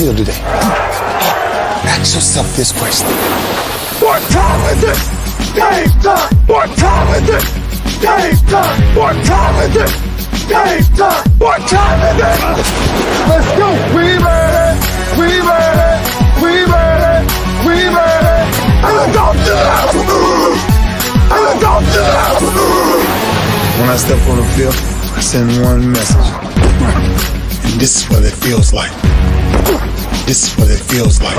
feel today? Ask yourself this question. What time is it? Game time! What time is it? Game time! What time is it? Game time! What time is it? Let's go! We ready! We ready! We ready! We ready! And don't do that! And don't do that! When I step on the field, I send one message. And this is what it feels like. This is what it feels like.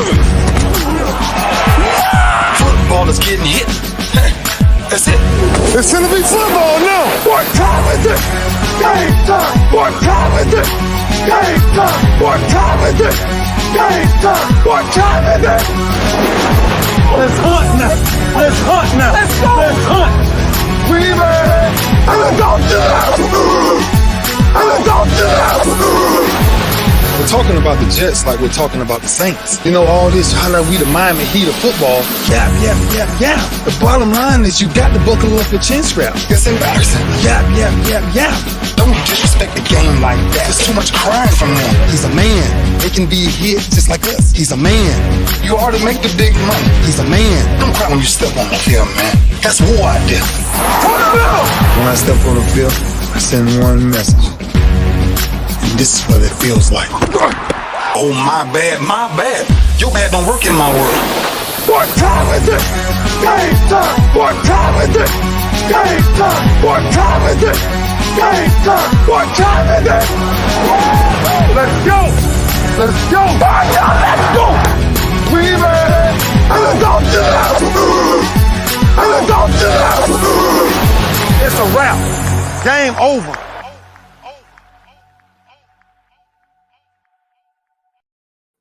Football is getting hit. That's it. It's gonna be football now. What time is it? Game time. What time is it? Game time. What time is it? Game time. What time is it? Let's hunt now. Let's hunt now. Let's go. Let's hunt. We ready. And let's go do that. And let's go do that. We're talking about the Jets like we're talking about the Saints. You know, all this, how like we the Miami Heat of football. Yeah. The bottom line is you got to buckle up your chin strap. It's embarrassing. Yeah. Don't disrespect the game like that. There's too much crying from him. He's a man. They can be hit just like us. He's a man. You already make the big money. He's a man. Don't cry when you step on the field, man. That's war out there. When I step on the field, I send one message. This is what it feels like. Oh, my bad. Your bad don't work in my world. What time is it? Game time. What time is it? Game time. What time is it? Game time. What time is it? Let's go. Let's go. Let's go. We ready. And let's go do that. And let's go do that. It's a wrap. Game over.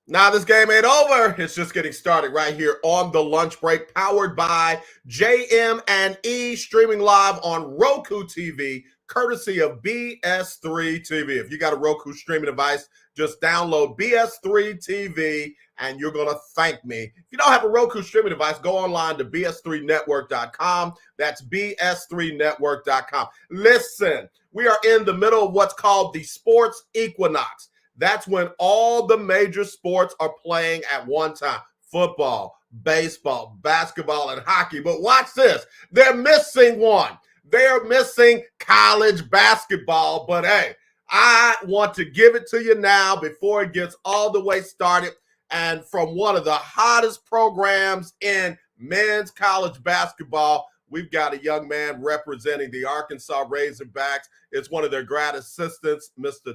Now this game ain't over. It's just getting started right here on the lunch break, powered by JM&E, streaming live on Roku TV, courtesy of BS3 TV. If you got a Roku streaming device, just download BS3 TV and you're going to thank me. If you don't have a Roku streaming device, go online to bs3network.com. That's bs3network.com. Listen, we are in the middle of what's called the sports equinox. That's when all the major sports are playing at one time. Football, baseball, basketball, and hockey. But watch this. They're missing one. They're missing college basketball. But hey, I want to give it to you now before it gets all the way started. And from one of the hottest programs in men's college basketball, we've got a young man representing the Arkansas Razorbacks. It's one of their grad assistants, Mr.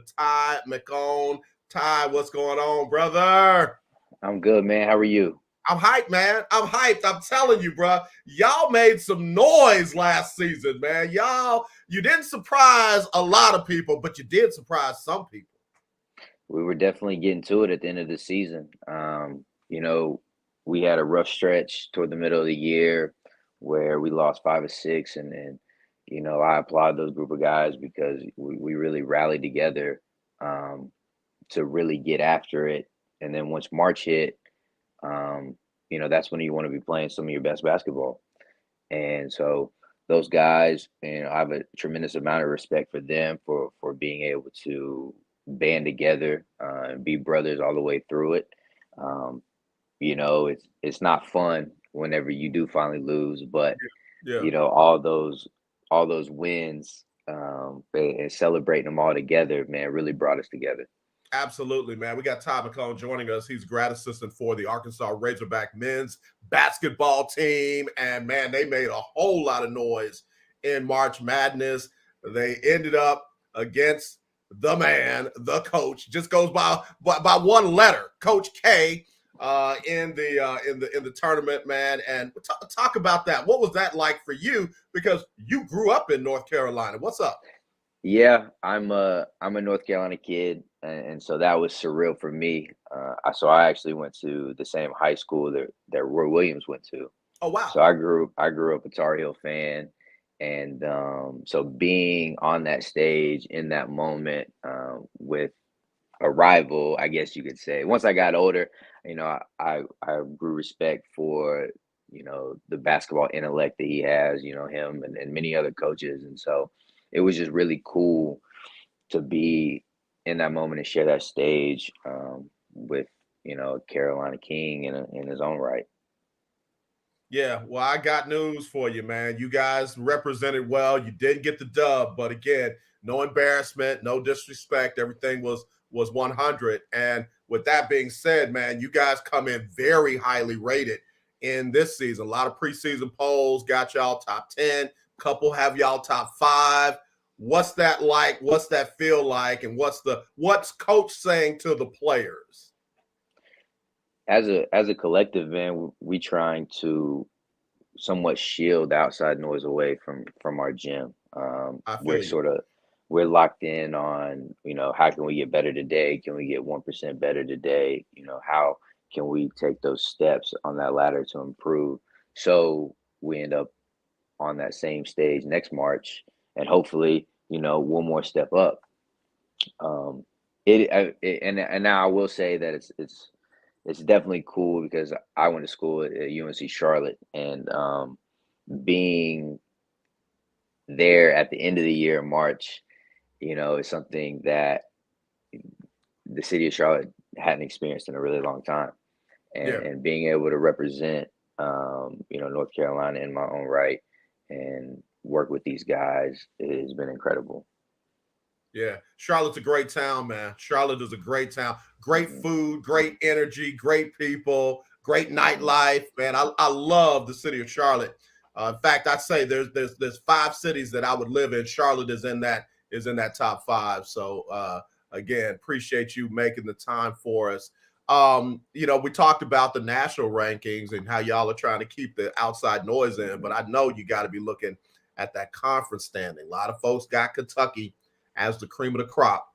McHone. Ty, what's going on, brother? I'm good, man. How are you? I'm hyped, man. I'm hyped. I'm telling you, bro. Y'all made some noise last season, man. You didn't surprise a lot of people, but you did surprise some people. We were definitely getting to it at the end of the season. We had a rough stretch toward the middle of the year where we lost 5 or 6, and I applaud those group of guys because we really rallied together to really get after it. And then once March hit, that's when you want to be playing some of your best basketball. And so those guys, I have a tremendous amount of respect for them for being able to band together and be brothers all the way through it. It's not fun whenever you do finally lose, but all those wins and celebrating them all together, man, really brought us together. Absolutely, man. We got Ty McHone joining us. He's grad assistant for the Arkansas Razorback men's basketball team. And, man, they made a whole lot of noise in March Madness. They ended up against the man, the coach. Just goes by one letter, Coach K, in the tournament, man. And talk about that. What was that like for you? Because you grew up in North Carolina. What's up? Yeah, I'm a North Carolina kid, and so that was surreal for me. I actually went to the same high school that Roy Williams went to. Oh wow! So I grew up a Tar Heel fan, and so being on that stage in that moment with a rival, I guess you could say. Once I got older, I grew respect for the basketball intellect that he has. Him and many other coaches, and so it was just really cool to be in that moment and share that stage with a Carolina King in his own right. Yeah, well, I got news for you, man. You guys represented well. You did get the dub, but again, no embarrassment, no disrespect. Everything was 100. And with that being said, man, you guys come in very highly rated in this season. A lot of preseason polls got y'all top 10. Couple have y'all top 5. What's that like? What's that feel like? And what's coach saying to the players? As a collective, man, we trying to somewhat shield outside noise away from our gym. I feel you. We're locked in on, how can we get better today? Can we get 1% better today? How can we take those steps on that ladder to improve? So we end up on that same stage next March, and hopefully, one more step up. And now I will say that it's definitely cool because I went to school at UNC Charlotte, and being there at the end of the year in March, is something that the city of Charlotte hadn't experienced in a really long time, Yeah. and being able to represent, North Carolina in my own right and work with these guys has been incredible. Yeah, Charlotte's a great town, man. Charlotte is a great town. Great food, great energy, great people, great nightlife, man. I love the city of Charlotte. In fact, I'd say there's 5 cities that I would live in. Charlotte is in that top 5. So again, appreciate you making the time for us. We talked about the national rankings and how y'all are trying to keep the outside noise in, but I know you got to be looking at that conference standing. A lot of folks got Kentucky as the cream of the crop.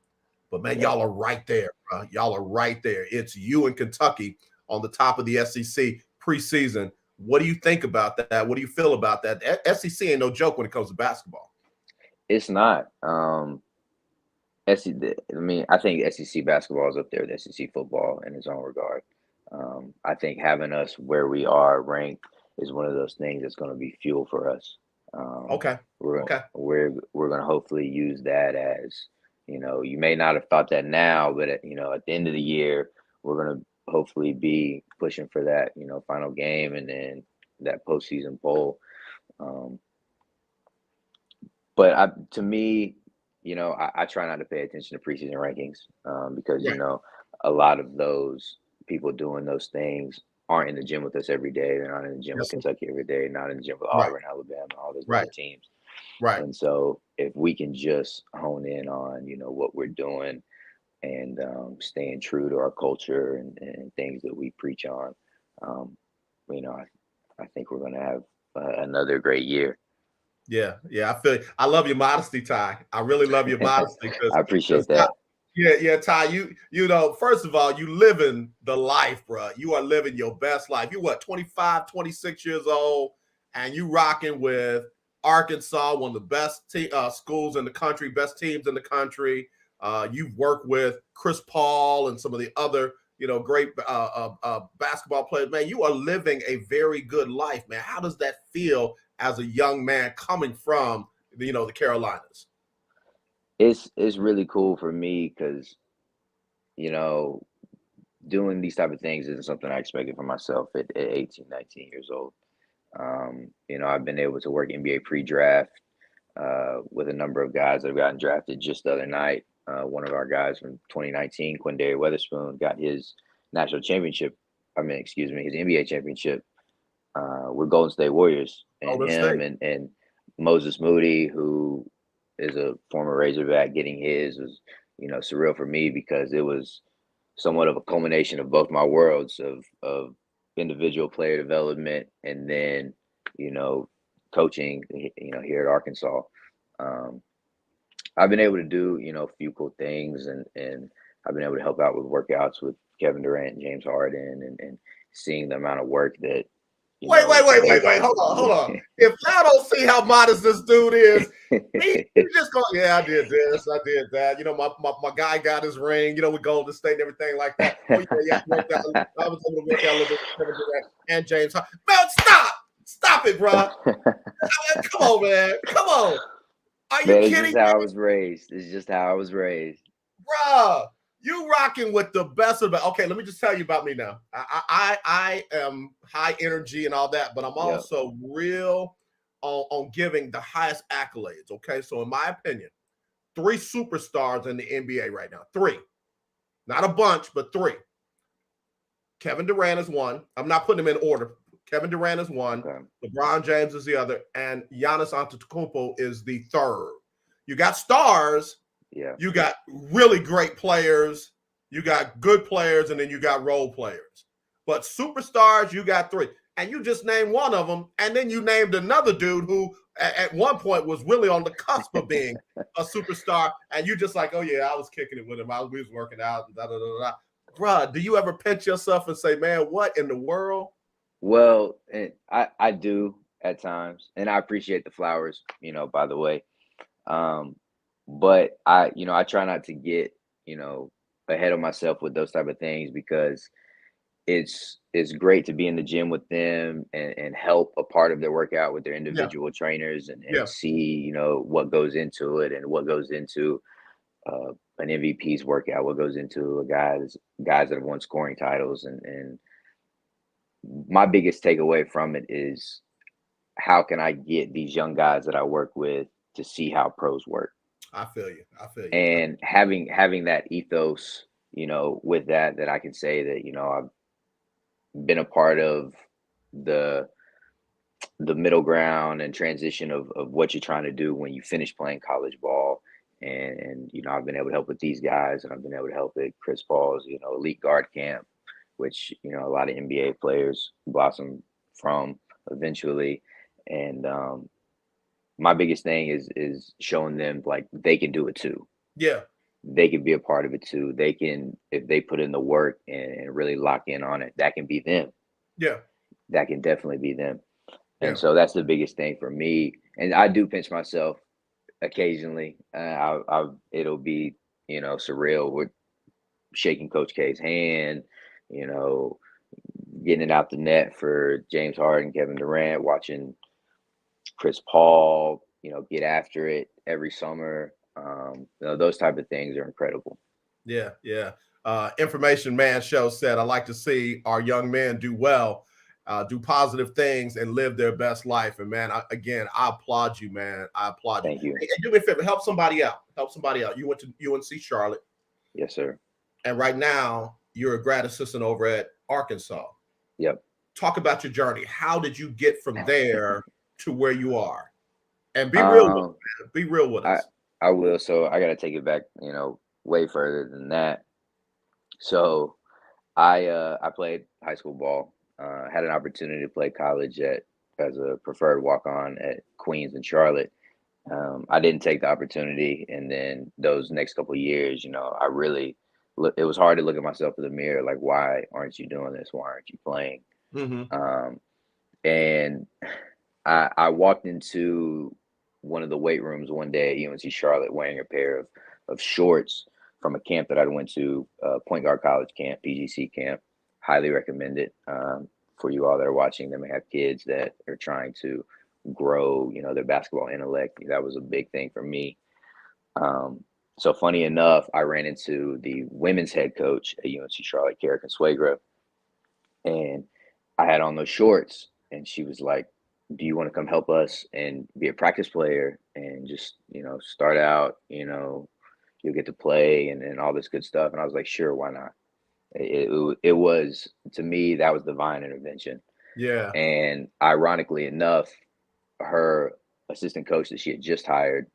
But, man, y'all are right there, bro. Y'all are right there. It's you and Kentucky on the top of the SEC preseason. What do you think about that? What do you feel about that? The SEC ain't no joke when it comes to basketball. It's not. I think SEC basketball is up there with SEC football in its own regard. I think having us where we are ranked is one of those things that's going to be fuel for us. Okay. We're going to hopefully use that as, you may not have thought that now, but at the end of the year, we're going to hopefully be pushing for that, final game and then that postseason bowl. But to me, I try not to pay attention to preseason rankings because, a lot of those people doing those things aren't in the gym with us every day. They're not in the gym with Kentucky every day, not in the gym with Auburn, Alabama, all those other teams. Right. And so if we can just hone in on, what we're doing and staying true to our culture and things that we preach on, I think we're going to have another great year. Yeah. I feel you. I love your modesty, Ty. I really love your modesty. I appreciate that. Yeah, Ty, first of all, you living the life, bro. You are living your best life. You 25, 26 years old, and you rocking with Arkansas, one of the best schools in the country, best teams in the country. You've worked with Chris Paul and some of the other, great basketball players. Man, you are living a very good life, man. How does that feel as a young man coming from, the Carolinas? It's really cool for me because, doing these type of things isn't something I expected for myself at 18, 19 years old. I've been able to work NBA pre-draft with a number of guys that have gotten drafted just the other night. One of our guys from 2019, Quindary Weatherspoon, got his national championship. His NBA championship with Golden State Warriors. And and Moses Moody, who is a former Razorback, getting his was, surreal for me because it was somewhat of a culmination of both my worlds of individual player development and then, coaching, here at Arkansas. I've been able to do, a few cool things and I've been able to help out with workouts with Kevin Durant and James Harden and seeing the amount of work that Wait. Hold on. If y'all don't see how modest this dude is, he just go, yeah, I did this, I did that. My guy got his ring, with Golden State and everything like that. I was able to work out a little bit with Kevin Durant and James Harden. Man, stop it, bro. Come on, man. Come on. Are you kidding me? It's just how I was raised. Bruh, You rocking with the best of the. Okay, let me just tell you about me now. I am high energy and all that, but I'm Yep. also real on giving the highest accolades. Okay, so in my opinion, 3 superstars in the NBA right now. 3, not a bunch, but 3. Kevin Durant is one. I'm not putting them in order. Kevin Durant is one. Okay. LeBron James is the other, and Giannis Antetokounmpo is the third. You got stars. Yeah. You got really great players. You got good players, and then you got role players. But superstars, you got 3. And you just named one of them, and then you named another dude who at one point was really on the cusp of being a superstar. And you just like, oh, yeah, I was kicking it with him. We was working out. And da, da, da, da. Bruh, do you ever pinch yourself and say, man, what in the world? Well, and I do at times, and I appreciate the flowers, by the way. But I try not to get, ahead of myself with those type of things because it's great to be in the gym with them and help a part of their workout with their Yeah, individual trainers yeah, and see, what goes into it and what goes into an MVP's workout, what goes into a guys that have won scoring titles. And my biggest takeaway from it is how can I get these young guys that I work with to see how pros work? I feel you. I feel you. And having that ethos, with that I can say that, I've been a part of the the middle ground and transition of what you're trying to do when you finish playing college ball. And I've been able to help with these guys, and I've been able to help at Chris Paul's, elite guard camp, which, a lot of NBA players blossom from eventually. And my biggest thing is showing them like they can do it too. Yeah, They can be a part of it too. They can, if they put in the work and really lock in on it, that can be them. yeah, That can definitely be them. yeah. And so that's the biggest thing for me. And I do pinch myself occasionally. It'll be, surreal with shaking Coach K's hand, you know, getting it out the net for James Harden, Kevin Durant, watching Chris Paul, get after it every summer. Those type of things are incredible. Yeah, yeah. Information Man Show said, I like to see our young men do well, do positive things, and live their best life. And man, I applaud you, man. I applaud you. Thank you. Hey, do me a favor, help somebody out. Help somebody out. You went to UNC Charlotte, Yes, sir. and right now you're a grad assistant over at Arkansas. Yep. Talk about your journey. How did you get from there to where you are? And be real with us, Um, man. Be real with I us. I will. So I got to take it back, way further than that. So I played high school ball. Had an opportunity to play college at as a preferred walk on at Queens in Charlotte. I didn't take the opportunity, and then those next couple of years, I really it was hard to look at myself in the mirror, like, why aren't you doing this? Why aren't you playing? Mm-hmm. Um, and I walked into one of the weight rooms one day at UNC Charlotte wearing a pair of shorts from a camp that I went to, Point Guard College camp, PGC camp. Highly recommend it for you all that are watching. They may have kids that are trying to grow, their basketball intellect. That was a big thing for me. So funny enough, I ran into the women's head coach at UNC Charlotte, Kara Consuegra, and I had on those shorts, and she was like, "Do you want to come help us and be a practice player and just, start out, you'll get to play and all this good stuff." And I was like, "Sure, why not?" It was, to me, that was divine intervention. Yeah. And ironically enough, her assistant coach that she had just hired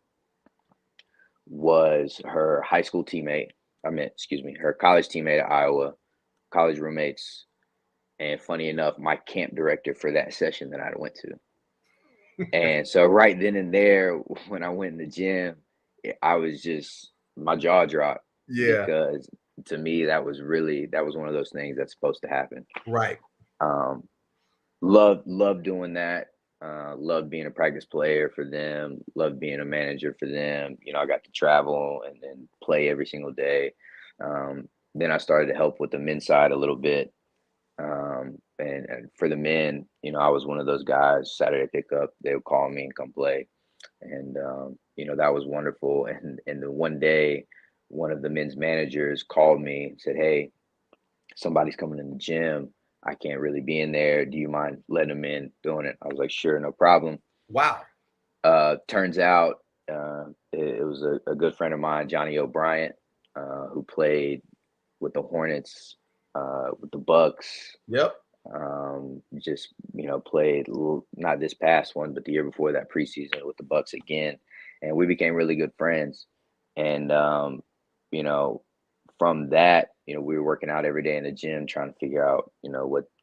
was her high school teammate. Excuse me, her college teammate at Iowa, college roommates. And funny enough, my camp director for that session that I went to. And so right then and there, when I went in the gym, I was just, my jaw dropped Yeah. because to me, that was one of those things that's supposed to happen. Right. Um, love doing that. Love being a practice player for them. Love being a manager for them. I got to travel and then play every single day. Then I started to help with the men's side a little bit. And for the men, I was one of those guys. Saturday pickup, they would call me and come play, and that was wonderful. And the one day one of the men's managers called me and said, "Hey, somebody's coming in the gym. I can't really be in there. Do you mind letting them in doing it?" I was like, "Sure, no problem." Wow. Turns out it was a good friend of mine, Johnny O'Brien, who played with the Hornets, with the Bucks. Yep. Just played not this past one, but the year before that preseason with the Bucks again, and we became really good friends. And you know, from that, we were working out every day in the gym, trying to figure out,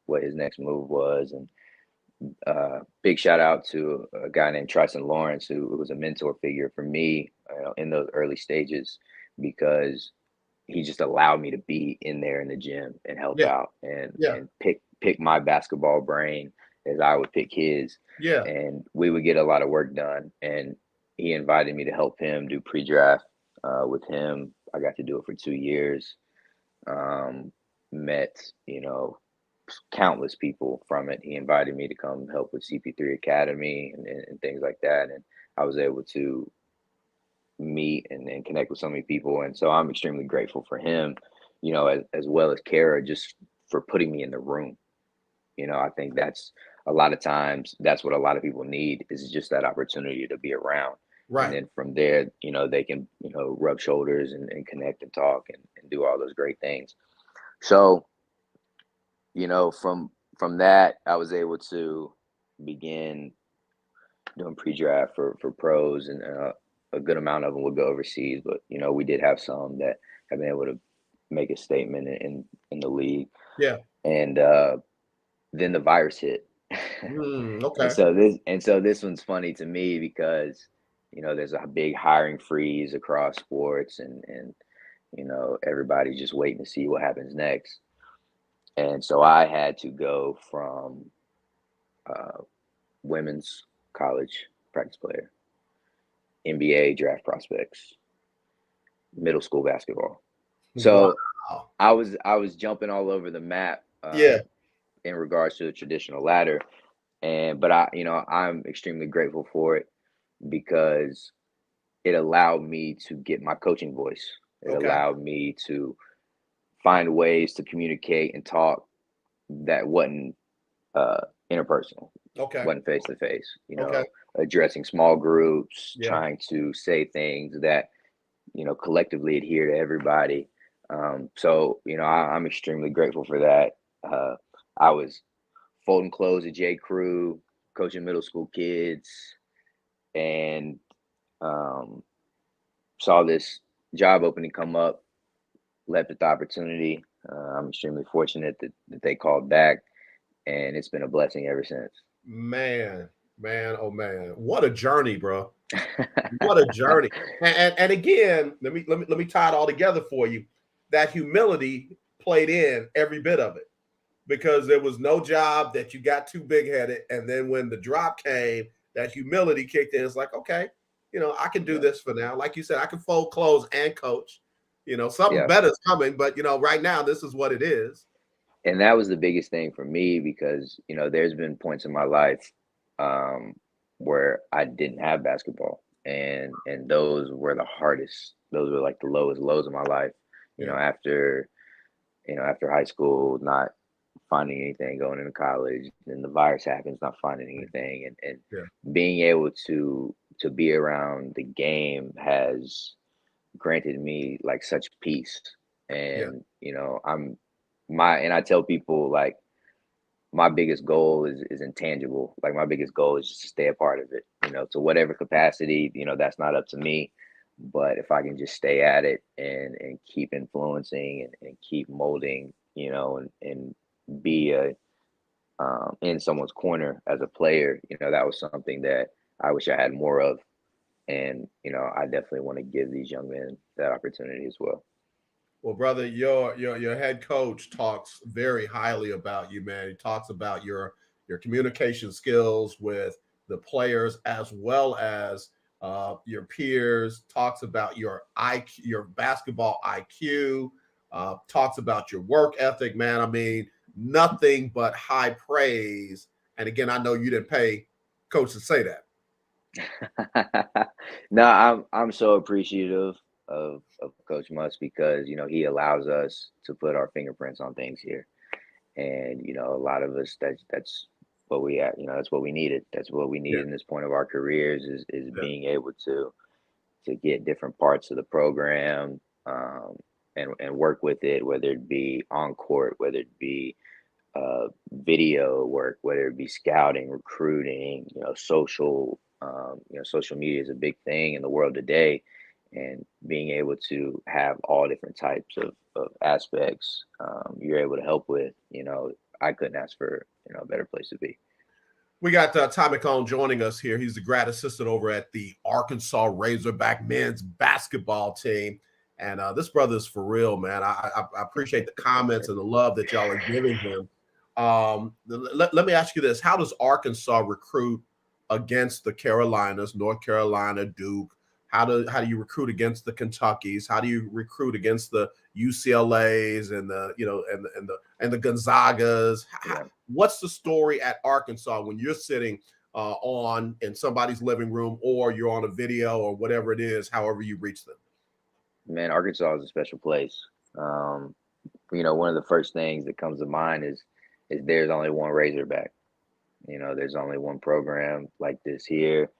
what his next move was. And big shout out to a guy named Tristan Lawrence, who was a mentor figure for me, in those early stages, because he just allowed me to be in there in the gym and help Yeah. out and Yeah. and pick my basketball brain as I would pick his. Yeah. And we would get a lot of work done. And he invited me to help him do pre-draft with him. I got to do it for 2 years. Met, countless people from it. He invited me to come help with CP3 Academy and things like that. And I was able to meet and connect with so many people. And so I'm extremely grateful for him, as well as Kara, just for putting me in the room. I think that's a lot of times that's what a lot of people need, is just that opportunity to be around. And Right. then from there, they can, rub shoulders and connect and talk and do all those great things. So, from that, I was able to begin doing pre-draft for pros, and a good amount of them would go overseas. But we did have some that have been able to make a statement in the league. Yeah. And then the virus hit. Okay. And so this one's funny to me because there's a big hiring freeze across sports, and everybody's just waiting to see what happens next. And so I had to go from women's college practice player, NBA draft prospects, middle school basketball. So Wow. I was jumping all over the map. Yeah. In regards to the traditional ladder, but I'm extremely grateful for it, because it allowed me to get my coaching voice. It Okay. allowed me to find ways to communicate and talk that wasn't interpersonal, Okay. wasn't face to face. Okay. Addressing small groups, Yeah. trying to say things that collectively adhere to everybody. So I'm extremely grateful for that. I was folding clothes at J. Crew, coaching middle school kids, and saw this job opening come up, leapt at the opportunity. I'm extremely fortunate that they called back, and it's been a blessing ever since. Man, oh man, what a journey, bro! What a journey! And again, let me tie it all together for you. That humility played in every bit of it, because there was no job that you got too big headed, and then when the drop came, that humility kicked in. It's like, okay, I can do this for now. Like you said, I can fold clothes and coach. Something better is coming, but right now this is what it is. And that was the biggest thing for me, because there's been points in my life where I didn't have basketball, and those were the hardest. Those were like the lowest lows of my life. After high school, not finding anything, going into college, then the virus happens, not finding anything, and being able to be around the game has granted me like such peace. And I tell people, like, my biggest goal is intangible. Like, my biggest goal is just to stay a part of it, to whatever capacity. That's not up to me, but if I can just stay at it and keep influencing and keep molding, and be in someone's corner as a player, that was something that I wish I had more of. And I definitely want to give these young men that opportunity as well. Well, brother, your head coach talks very highly about you, man. He talks about your communication skills with the players as well as your peers. Talks about your your basketball IQ. Talks about your work ethic, man. I mean, nothing but high praise. And again, I know you didn't pay coach to say that. No, I'm so appreciative. of Coach Muss because, you know, he allows us to put our fingerprints on things here. And, you know, a lot of us, that's what we at, you know, that's what we needed. That's what we Yeah. needed in this point of our careers is Yeah. being able to get different parts of the program, and work with it, whether it be on court, whether it be video work, whether it be scouting, recruiting, you know, social, you know, social media is a big thing in the world today, and being able to have all different types of aspects, you're able to help with, you know, I couldn't ask for, you know, a better place to be. We got Ty McHone joining us here. He's the grad assistant over at the Arkansas Razorback men's basketball team. And this brother is for real, man. I appreciate the comments and the love that y'all are giving him. Let me ask you this. How does Arkansas recruit against the Carolinas, North Carolina, Duke? How do you recruit against the Kentuckys? How do you recruit against the UCLAs and the, you know, and the Gonzagas? Yeah. What's the story at Arkansas when you're sitting on in somebody's living room, or you're on a video or whatever it is, however you reach them? Man, Arkansas is a special place. You know, one of the first things that comes to mind is there's only one Razorback. You know, there's only one program like this here.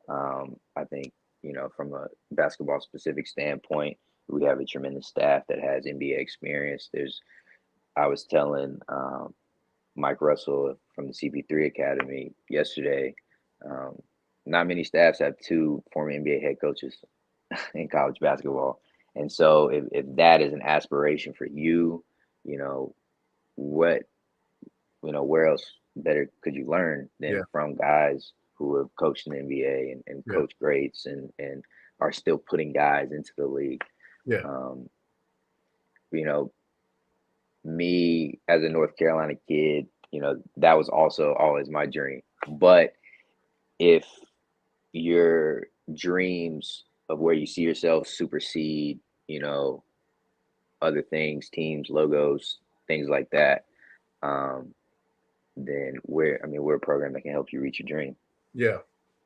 I think, you know, from a basketball specific standpoint, we have a tremendous staff that has NBA experience. I was telling Mike Russell from the CP3 Academy yesterday, not many staffs have two former NBA head coaches in college basketball. And so if that is an aspiration for you, you know, what, you know, where else better could you learn than from guys who have coached in the NBA and coach greats and are still putting guys into the league. Yeah. You know, me as a North Carolina kid, you know, that was also always my dream. But if your dreams of where you see yourself supersede, you know, other things, teams, logos, things like that, then we're a program that can help you reach your dream. Yeah.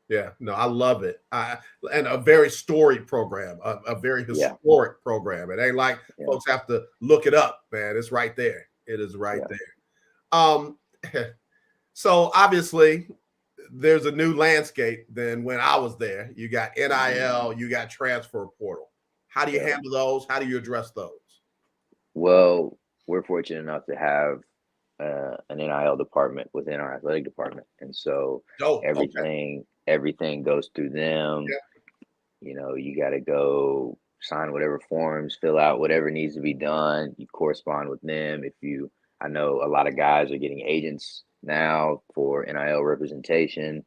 Yeah. No, I love it. And a very storied program, a very historic program. It ain't like folks have to look it up, man. It's right there. It is right there. So obviously there's a new landscape than when I was there. You got NIL, you got transfer portal. How do you handle those? How do you address those? Well, we're fortunate enough to have an NIL department within our athletic department, and so everything goes through them. You know, you got to go sign whatever forms, fill out whatever needs to be done. You correspond with them. I know a lot of guys are getting agents now for NIL representation.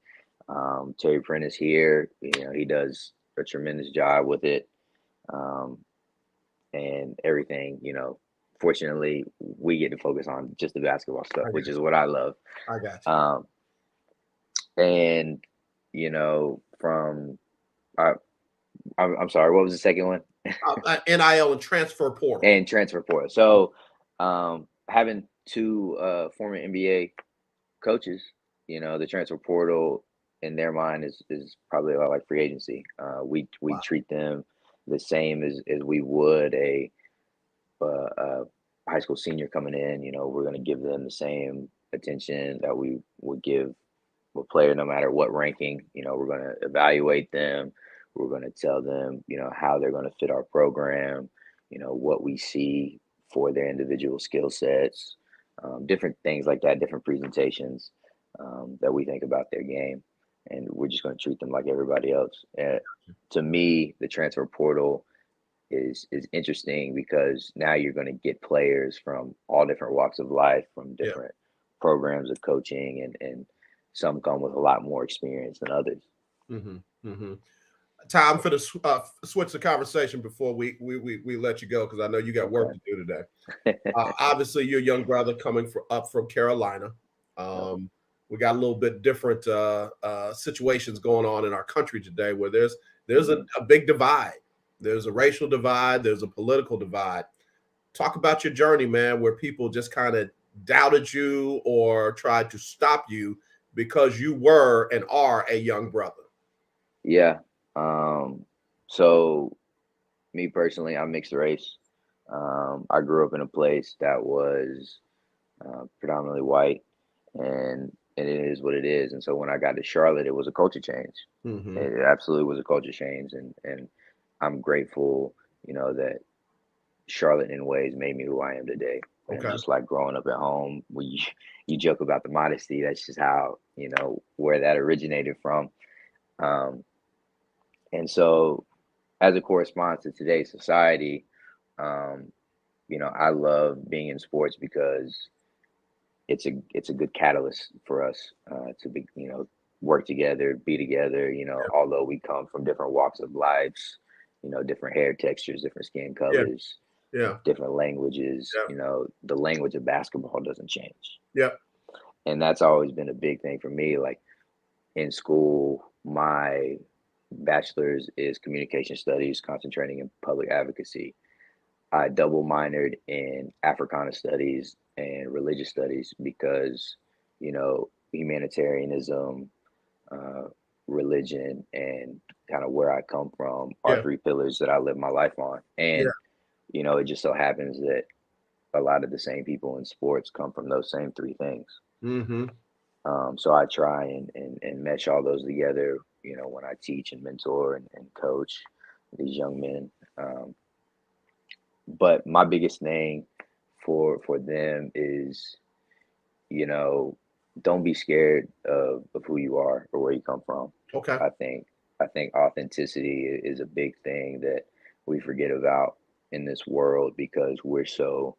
Terry Prentice here, you know, he does a tremendous job with it, and everything. You know, fortunately, we get to focus on just the basketball stuff, which is what I love. I got you. And you know, I'm sorry, what was the second one? NIL and transfer portal. And transfer portal. So, having two former NBA coaches, you know, the transfer portal in their mind is probably a lot like free agency. We treat them the same as we would a high school senior coming in. You know, we're going to give them the same attention that we would give a player, no matter what ranking. You know, we're going to evaluate them. We're going to tell them, you know, how they're going to fit our program, you know, what we see for their individual skill sets, different things like that, different presentations that we think about their game. And we're just going to treat them like everybody else. To me, the transfer portal is interesting because now you're going to get players from all different walks of life, from different programs of coaching, and some come with a lot more experience than others. Time for the switch the conversation before we let you go, because I know you got work to do today. Obviously, you're a young brother coming up from Carolina. We got a little bit different situations going on in our country today, where there's a big divide. There's a racial divide. There's a political divide. Talk about your journey, man, where people just kind of doubted you or tried to stop you because you were and are a young brother. Yeah. So Me personally, I'm mixed race. I grew up in a place that was predominantly white, and it is what it is. And so when I got to Charlotte, it was a culture change. Mm-hmm. It absolutely was a culture change, and I'm grateful, that Charlotte in ways made me who I am today. And Okay. just like growing up at home, when you joke about the modesty, that's just how, where that originated from. Um, and so as it corresponds to today's society, um, I love being in sports because it's a good catalyst for us to be, work together, be together. Although we come from different walks of lives, different hair textures, different skin Yeah. colors, Yeah. different languages. Yeah. The language of basketball doesn't change, Yeah. and that's always been a big thing for me. Like in school, my bachelor's is communication studies, concentrating in public advocacy. I double minored in Africana studies and religious studies because, humanitarianism, uh, religion, and kind of where I come from are Yeah. three pillars that I live my life on. Yeah. And, it just so happens that a lot of the same people in sports come from those same three things. Mm-hmm. So I try and mesh all those together, when I teach and mentor and coach these young men. But my biggest thing for them is, you know, don't be scared of who you are or where you come from. Okay. I think I think authenticity is a big thing that we forget about in this world because we're so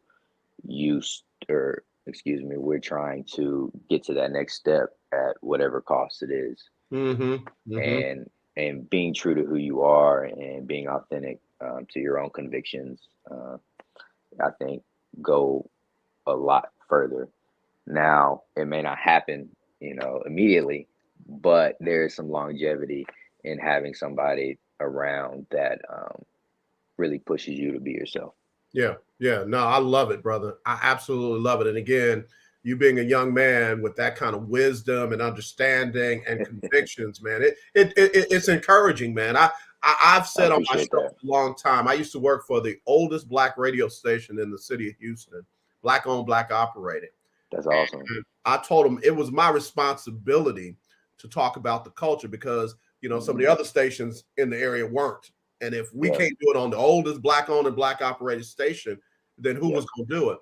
used, or excuse me, we're trying to get to that next step at whatever cost it is. Mm-hmm. Mm-hmm. And being true to who you are and being authentic to your own convictions, I think go a lot further. Now, it may not happen, immediately, but there is some longevity in having somebody around that really pushes you to be yourself. Yeah, yeah. No, I love it, brother. I absolutely love it. And again, you being a young man with that kind of wisdom and understanding and convictions, man, it's encouraging, man. I've I said on my appreciate show that. for a long time. I used to work for the oldest black radio station in the city of Houston, black owned, black operated. That's awesome. And I told them it was my responsibility to talk about the culture because some of the Mhm. other stations in the area weren't. And if we Yep, can't do it on the oldest black owned and black operated station, then who yep, was going to do it?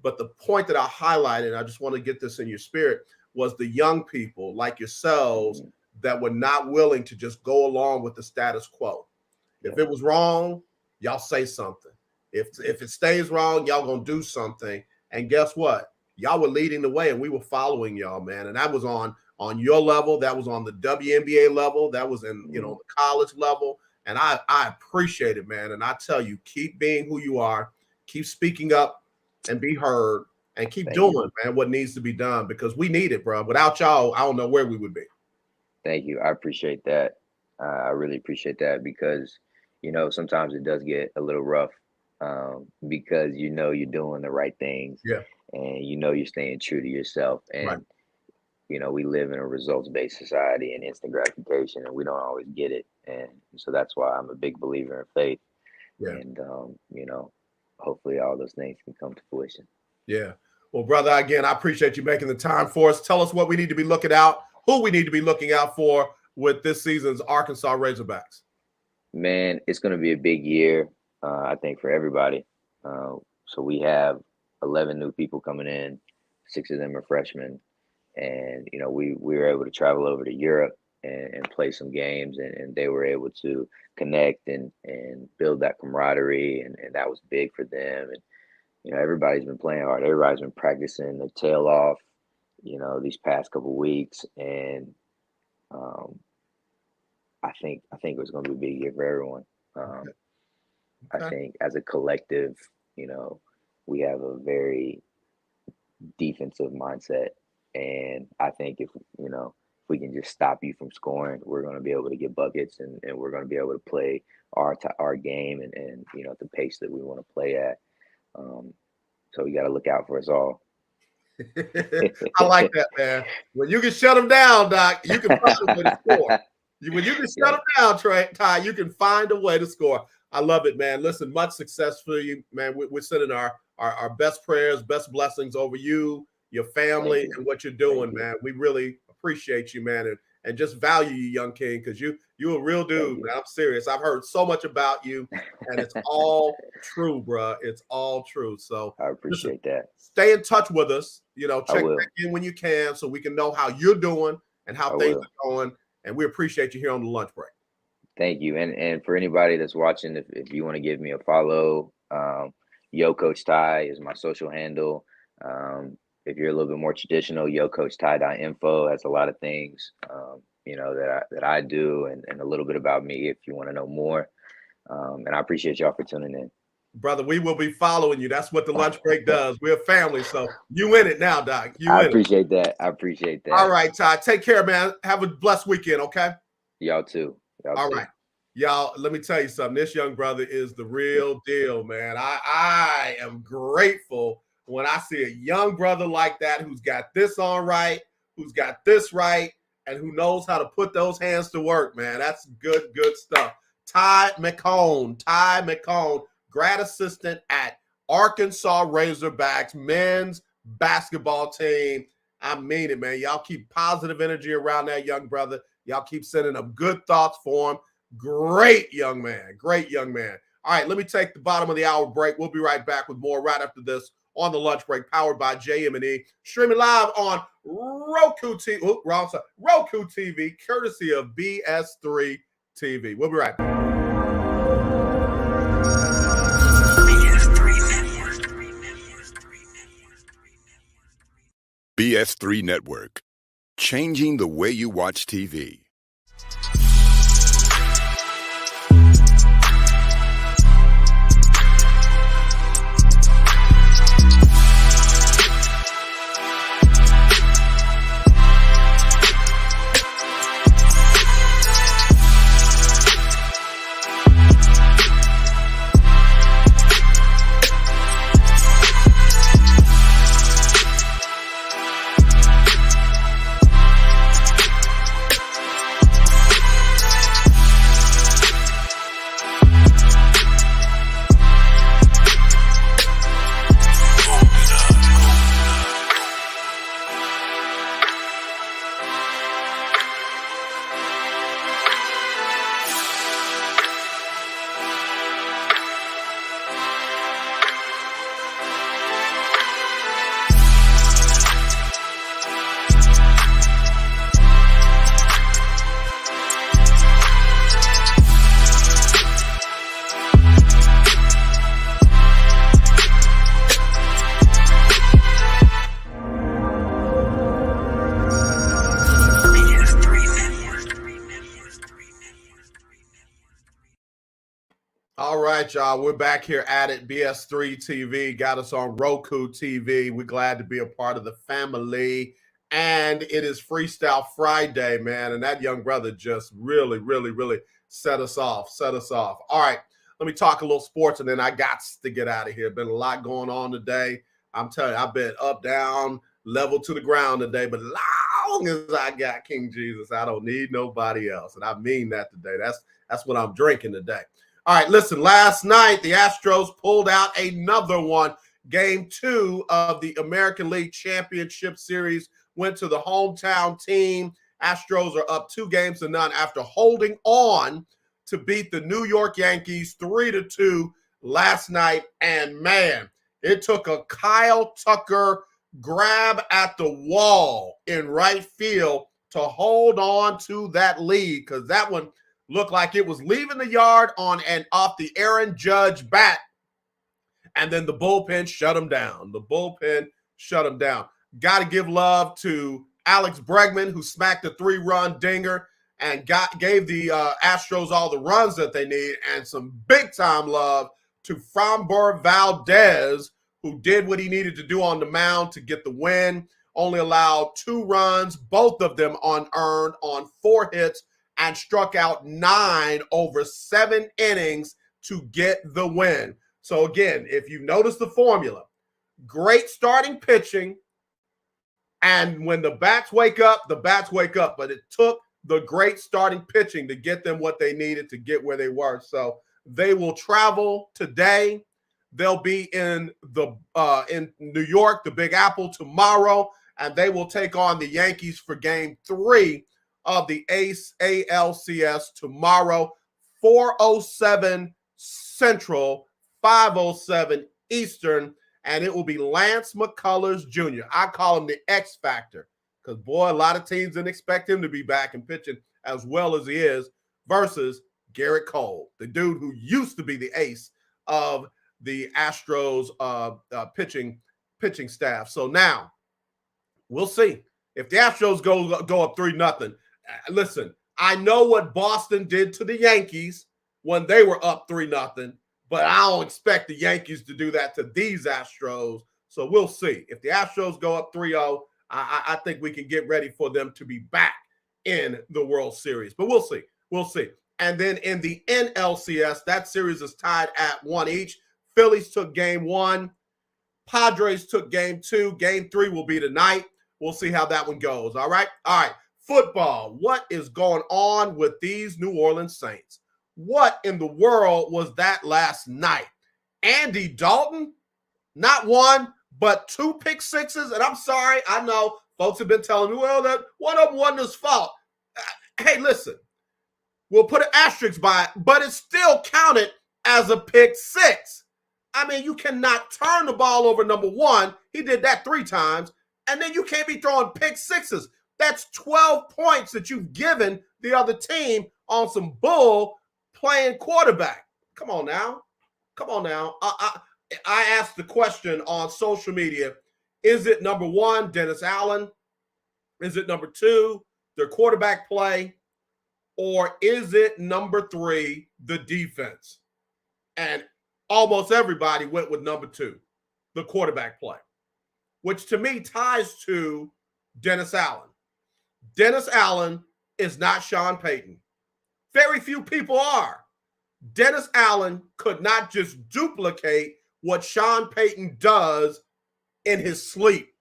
But the point that I highlighted, I just want to get this in your spirit, was the young people like yourselves mhm, that were not willing to just go along with the status quo. If yep, it was wrong, y'all say something. If it stays wrong, y'all gonna do something. And guess what? Y'all were leading the way, and we were following y'all, man. And that was on your level. That was on the WNBA level. That was in mhm. the college level. And I appreciate it, man. And I tell you, keep being who you are, keep speaking up, and be heard, and keep Thank you. doing, man, what needs to be done because we need it, bro. Without y'all, I don't know where we would be. Thank you. I appreciate that. I really appreciate that because, sometimes it does get a little rough because you're doing the right things Yeah, and you're staying true to yourself. right. And, we live in a results-based society and instant gratification, and we don't always get it. And so that's why I'm a big believer in faith. Yeah. And, hopefully all those things can come to fruition. Yeah. Well, brother, again, I appreciate you making the time for us. Tell us what we need to be looking out, who we need to be looking out for with this season's Arkansas Razorbacks. Man, it's going to be a big year, I think, for everybody. So we have 11 new people coming in, six of them are freshmen. And, we were able to travel over to Europe and play some games, and they were able to connect and build that camaraderie. And that was big for them. And, everybody's been playing hard. Everybody's been practicing their tail off, these past couple weeks. And um, I think it was going to be a big year for everyone. Um, I Okay. think as a collective, you know, we have a very defensive mindset. And I think if we can just stop you from scoring, we're going to be able to get buckets, and we're going to be able to play our game and at the pace that we want to play at. Um, so we got to look out for us all. I like that, man. When you can shut them down, Doc, you can find a way to score. When you can shut them down, Ty, you can find a way to score. I love it, man. Listen, much success for you, man. We're sending our best prayers, best blessings over you, your family, and what you're doing, man. We really appreciate you, man, and just value you, young king, because you're a real dude, man. I'm serious. I've heard so much about you, and it's all true, bro. It's all true. So I appreciate that. Stay in touch with us. Check back in when you can so we can know how you're doing and how things are going. And we appreciate you here on the lunch break. Thank you. And for anybody that's watching, if you want to give me a follow, Yo Coach Ty is my social handle. If you're a little bit more traditional, YoCoachTy.info has a lot of things, that I do and a little bit about me if you want to know more. And I appreciate y'all for tuning in. Brother, we will be following you. That's what the lunch break does. We're a family, so you in it now, Doc. I appreciate that. I appreciate that. All right, Ty. Take care, man. Have a blessed weekend, okay? Y'all too. All right. Y'all, let me tell you something. This young brother is the real deal, man. I am grateful when I see a young brother like that who's got this on right, who's got this right, and who knows how to put those hands to work, man. That's good stuff. Ty McHone, grad assistant at Arkansas Razorbacks men's basketball team. I mean it, man. Y'all keep positive energy around that young brother. Y'all keep sending up good thoughts for him. Great young man. All right, let me take the bottom of the hour break. We'll be right back with more right after this on the lunch break, powered by JM&E, streaming live on Roku TV, courtesy of BS3 TV. We'll be right back. BS3 Network, changing the way you watch TV. All right, y'all. We're back here at it. BS3 TV got us on Roku TV. We're glad to be a part of the family. And it is Freestyle Friday, man. And that young brother just really set us off. All right, let me talk a little sports, and then I got to get out of here. Been a lot going on today. I'm telling you, I've been up, down, level to the ground today. But long as I got King Jesus, I don't need nobody else. And I mean that today. That's what I'm drinking today. All right, listen, last night, the Astros pulled out another one. Game 2 of the American League Championship Series went to the hometown team. Astros are up 2-0 after holding on to beat the New York Yankees 3-2 last night. And, man, it took a Kyle Tucker grab at the wall in right field to hold on to that lead, because that one looked like it was leaving the yard on and off the Aaron Judge bat. And then the bullpen shut him down. Got to give love to Alex Bregman, who smacked a 3-run dinger and gave the Astros all the runs that they need, and some big-time love to Framber Valdez, who did what he needed to do on the mound to get the win. Only allowed 2 runs, both of them unearned on 4 hits, and struck out 9 over 7 innings to get the win. So again, if you notice the formula, great starting pitching, and when the bats wake up, but it took the great starting pitching to get them what they needed to get where they were. So they will travel today. They'll be in New York, the Big Apple, tomorrow, and they will take on the Yankees for Game 3 of the ALCS tomorrow, 4:07 Central, 5:07 Eastern, and it will be Lance McCullers Jr. I call him the X Factor because, boy, a lot of teams didn't expect him to be back and pitching as well as he is, versus Garrett Cole, the dude who used to be the ace of the Astros pitching staff. So now we'll see if the Astros go up 3-0. Listen, I know what Boston did to the Yankees when they were up 3-0, but I don't expect the Yankees to do that to these Astros. So we'll see. If the Astros go up 3-0, I think we can get ready for them to be back in the World Series. But we'll see. We'll see. And then in the NLCS, that series is tied at 1 each. Phillies took Game 1. Padres took Game 2. Game 3 will be tonight. We'll see how that one goes. All right? All right. Football. What is going on with these New Orleans Saints? What in the world was that last night? Andy Dalton, not one, but 2 pick sixes. And I'm sorry, I know folks have been telling me, well, that one of them wasn't his fault. Hey, listen, we'll put an asterisk by it, but it still counted as a pick six. I mean, you cannot turn the ball over, number one. He did that 3 times. And then you can't be throwing pick sixes. That's 12 points that you've given the other team on some bull playing quarterback. Come on now. Come on now. I asked the question on social media, is it number 1, Dennis Allen? Is it number 2, their quarterback play? Or is it number 3, the defense? And almost everybody went with number 2, the quarterback play, which to me ties to Dennis Allen. Dennis Allen is not Sean Payton. Very few people are. Dennis Allen could not just duplicate what Sean Payton does in his sleep.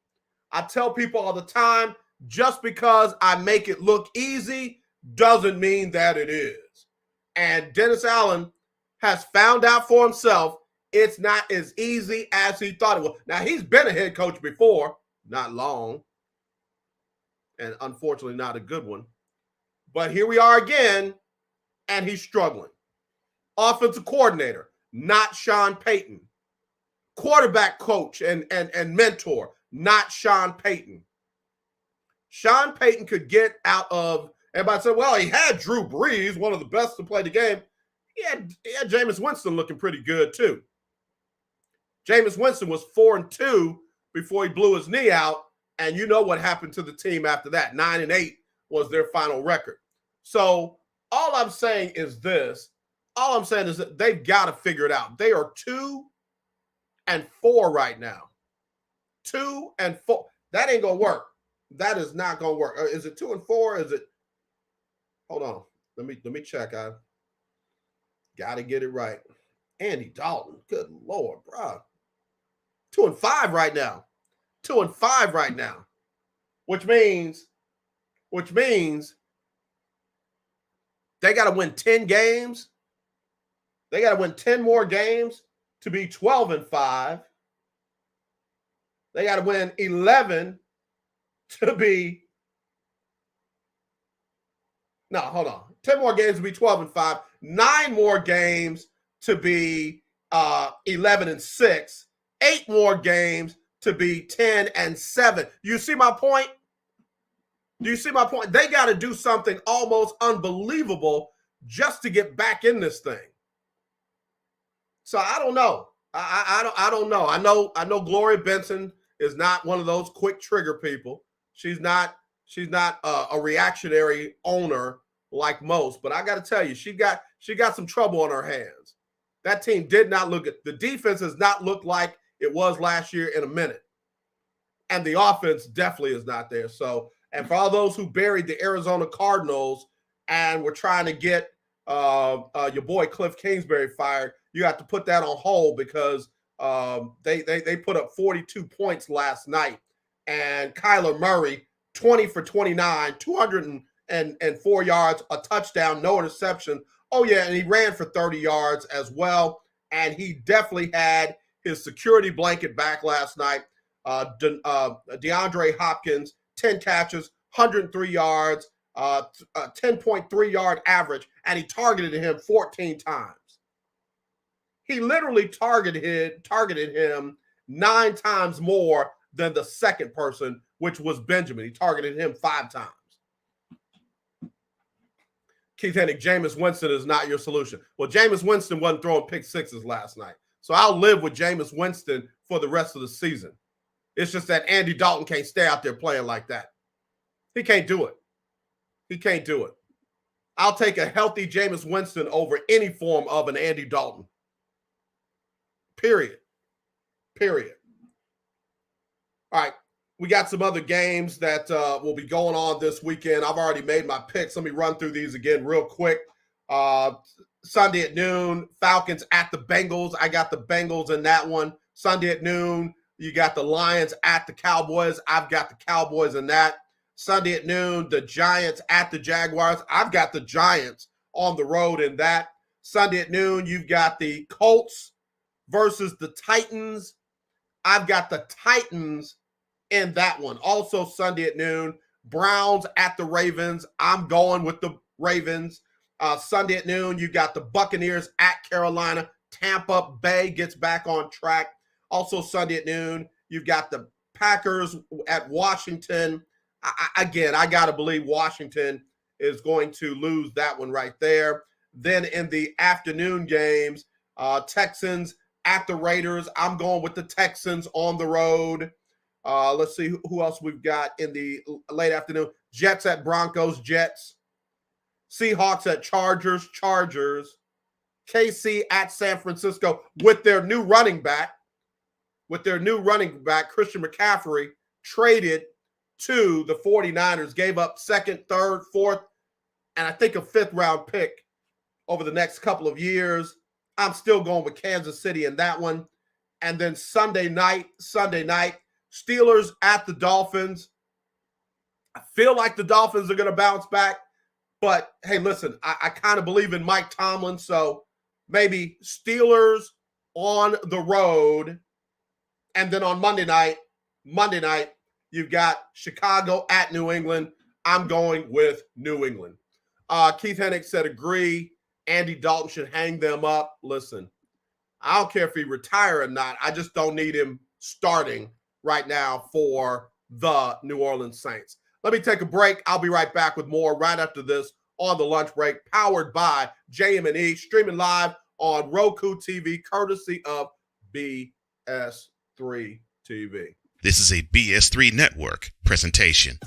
I tell people all the time, just because I make it look easy doesn't mean that it is. And Dennis Allen has found out for himself it's not as easy as he thought it was. Now, he's been a head coach before, not long, and unfortunately not a good one. But here we are again, and he's struggling. Offensive coordinator, not Sean Payton. Quarterback coach and mentor, not Sean Payton. Sean Payton could get out of, everybody said, well, he had Drew Brees, one of the best to play the game. He had Jameis Winston looking pretty good too. Jameis Winston was 4-2 before he blew his knee out, and you know what happened to the team after that. 9-8 was their final record. So all I'm saying is this. All I'm saying is that they've got to figure it out. They are 2-4 right now. 2-4. That ain't going to work. That is not going to work. Is it 2-4? Is it? Hold on. Let me check. I got to get it right. Andy Dalton. Good Lord, bro. 2-5 right now. 2-5 right now. Which means they got to win 10 games. They got to win 10 more games to be 12-5. They got to win 11 to be, no, hold on. 10 more games to be 12-5. 9 more games to be 11-6. 8 more games to be 10-7. You see my point? Do you see my point? They got to do something almost unbelievable just to get back in this thing. So I don't know. I don't know. I know Gloria Benson is not one of those quick trigger people. She's not a reactionary owner like most, but I got to tell you, she got some trouble on her hands. That team did not look at, the defense has not looked like it was last year in a minute. And the offense definitely is not there. So, and for all those who buried the Arizona Cardinals and were trying to get your boy Cliff Kingsbury fired, you have to put that on hold because they put up 42 points last night. And Kyler Murray, 20 for 29, 200 and 4 yards, a touchdown, no interception. Oh, yeah, and he ran for 30 yards as well. And he definitely had his security blanket back last night. DeAndre Hopkins, 10 catches, 103 yards, 10.3 yard average, and he targeted him 14 times. He literally targeted him 9 times more than the second person, which was Benjamin. He targeted him 5 times. Keith Hennig, Jameis Winston is not your solution. Well, Jameis Winston wasn't throwing pick sixes last night. So I'll live with Jameis Winston for the rest of the season. It's just that Andy Dalton can't stay out there playing like that. He can't do it. He can't do it. I'll take a healthy Jameis Winston over any form of an Andy Dalton. Period. All right. We got some other games that will be going on this weekend. I've already made my picks. Let me run through these again real quick. Sunday at noon, Falcons at the Bengals. I got the Bengals in that one. Sunday at noon, you got the Lions at the Cowboys. I've got the Cowboys in that. Sunday at noon, the Giants at the Jaguars. I've got the Giants on the road in that. Sunday at noon, you've got the Colts versus the Titans. I've got the Titans in that one. Also Sunday at noon, Browns at the Ravens. I'm going with the Ravens. Sunday at noon, you got the Buccaneers at Carolina. Tampa Bay gets back on track. Also Sunday at noon, you've got the Packers at Washington. I got to believe Washington is going to lose that one right there. Then in the afternoon games, Texans at the Raiders. I'm going with the Texans on the road. Let's see who else we've got in the late afternoon. Jets at Broncos, Jets. Seahawks at Chargers, Chargers. KC at San Francisco with their new running back. Christian McCaffrey, traded to the 49ers, gave up second, third, fourth, and I think a 5th round pick over the next couple of years. I'm still going with Kansas City in that one. And then Sunday night, Steelers at the Dolphins. I feel like the Dolphins are going to bounce back. But, hey, listen, I kind of believe in Mike Tomlin. So maybe Steelers on the road. And then on Monday night, you've got Chicago at New England. I'm going with New England. Keith Hennig said agree. Andy Dalton should hang them up. Listen, I don't care if he retire or not. I just don't need him starting right now for the New Orleans Saints. Let me take a break. I'll be right back with more right after this on the lunch break, powered by JM&E, streaming live on Roku TV, courtesy of BS3 TV. This is a BS3 Network presentation.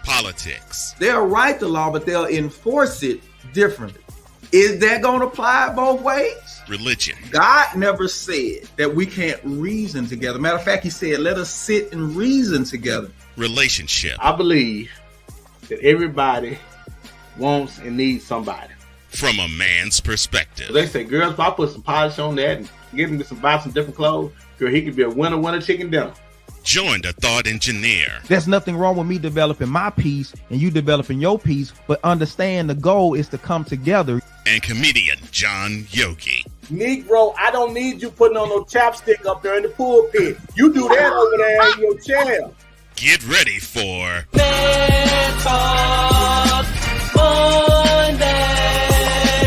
Politics. They'll write the law, but they'll enforce it differently. Is that going to apply both ways? Religion. God never said that we can't reason together. Matter of fact, he said, let us sit and reason together. Relationship. I believe that everybody wants and needs somebody. From a man's perspective. They say, girls, if I put some polish on that and get him to buy some different clothes, girl, he could be a winner chicken dinner. Join the thought engineer. There's nothing wrong with me developing my piece and you developing your piece, but understand the goal is to come together. And comedian John Yogi. Negro, I don't need you putting on no chapstick up there in the pulpit. You do that over there in your chair. Get ready for Let's Talk Monday.